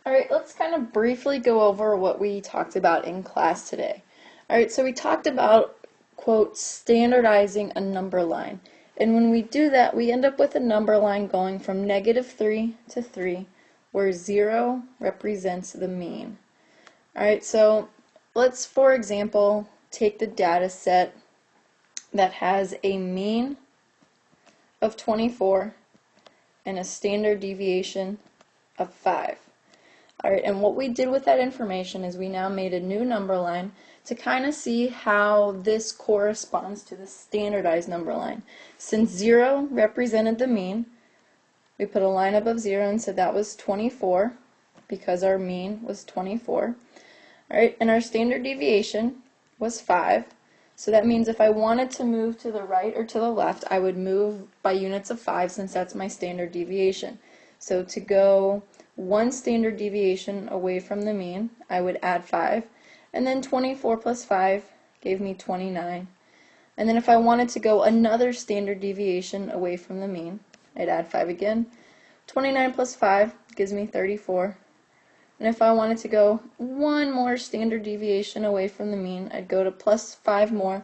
Alright, let's kind of briefly go over what we talked about in class today. Alright, so we talked about, quote, standardizing a number line. And when we do that, we end up with a number line going from -3 to 3, where 0 represents the mean. Alright, so let's, for example, take the data set that has a mean of 24 and a standard deviation of 5. Alright, and what we did with that information is we now made a new number line to kind of see how this corresponds to the standardized number line. Since 0 represented the mean, we put a line above 0 and said that was 24 because our mean was 24. Alright, and our standard deviation was 5. So that means if I wanted to move to the right or to the left, I would move by units of 5 since that's my standard deviation. So to go one standard deviation away from the mean, I would add 5. And then 24 plus 5 gave me 29. And then if I wanted to go another standard deviation away from the mean, I'd add 5 again. 29 plus 5 gives me 34. And if I wanted to go one more standard deviation away from the mean, I'd go to plus 5 more,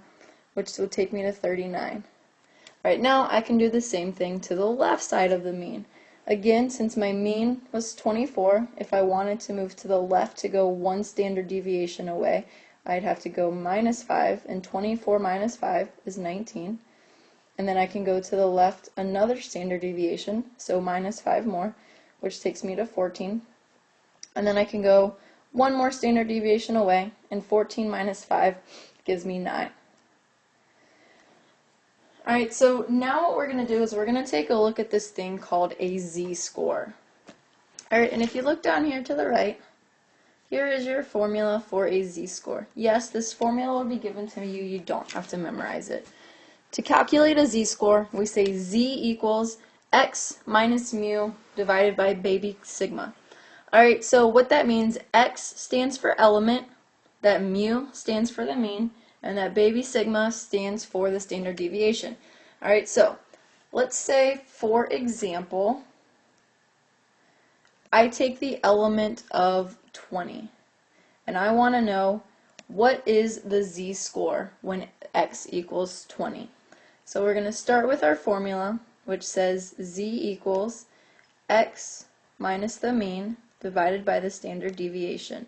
which would take me to 39. Right now, I can do the same thing to the left side of the mean. Again, since my mean was 24, if I wanted to move to the left to go one standard deviation away, I'd have to go minus 5, and 24 minus 5 is 19. And then I can go to the left another standard deviation, so minus 5 more, which takes me to 14. And then I can go one more standard deviation away, and 14 minus 5 gives me 9. Alright, so now what we're going to do is we're going to take a look at this thing called a z-score. Alright, and if you look down here to the right, here is your formula for a z-score. Yes, this formula will be given to you, you don't have to memorize it. To calculate a z-score, we say z equals x minus mu divided by baby sigma. Alright, so what that means, x stands for element, that mu stands for the mean, and that baby sigma stands for the standard deviation. Alright, so let's say, for example, I take the element of 20, and I want to know what is the z-score when x equals 20. So we're going to start with our formula, which says z equals x minus the mean divided by the standard deviation.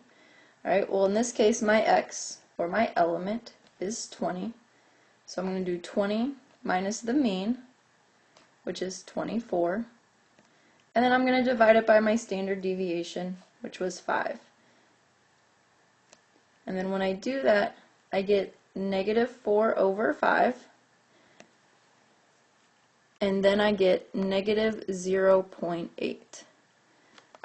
Alright, well in this case my x, or my element, is 20. So I'm going to do 20 minus the mean, which is 24. And then I'm going to divide it by my standard deviation, which was 5. And then when I do that, I get negative 4 over 5. And then I get negative 0.8.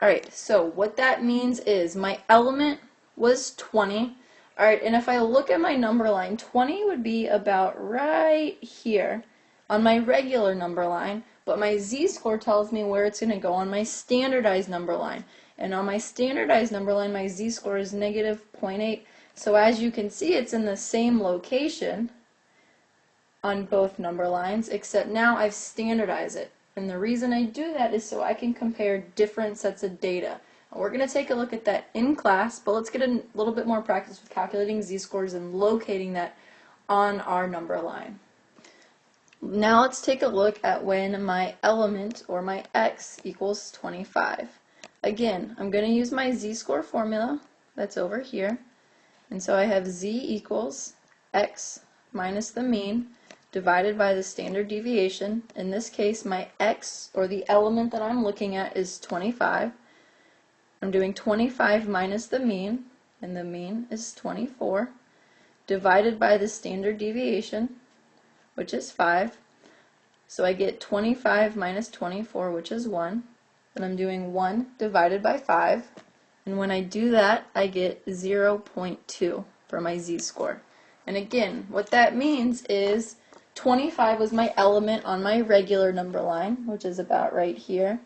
Alright, so what that means is my element was 20. Alright, and if I look at my number line, 20 would be about right here on my regular number line, but my z-score tells me where it's going to go on my standardized number line. And on my standardized number line, my z-score is negative 0.8. So as you can see, it's in the same location on both number lines, except now I've standardized it. And the reason I do that is so I can compare different sets of data. We're going to take a look at that in class, but let's get a little bit more practice with calculating z-scores and locating that on our number line. Now let's take a look at when my element, or my x, equals 25. Again, I'm going to use my z-score formula that's over here. And so I have z equals x minus the mean divided by the standard deviation. In this case, my x, or the element that I'm looking at, is 25. I'm doing 25 minus the mean, and the mean is 24, divided by the standard deviation, which is 5. So I get 25 minus 24, which is 1. And I'm doing 1 divided by 5. And when I do that, I get 0.2 for my z-score. And again, what that means is 25 was my element on my regular number line, which is about right here.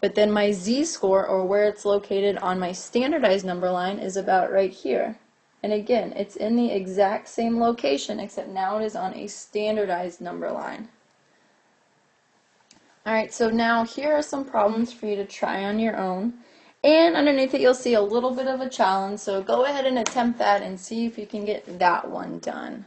But then my z-score, or where it's located on my standardized number line, is about right here. And again, it's in the exact same location, except now it is on a standardized number line. Alright, so now here are some problems for you to try on your own. And underneath it, you'll see a little bit of a challenge. So go ahead and attempt that and see if you can get that one done.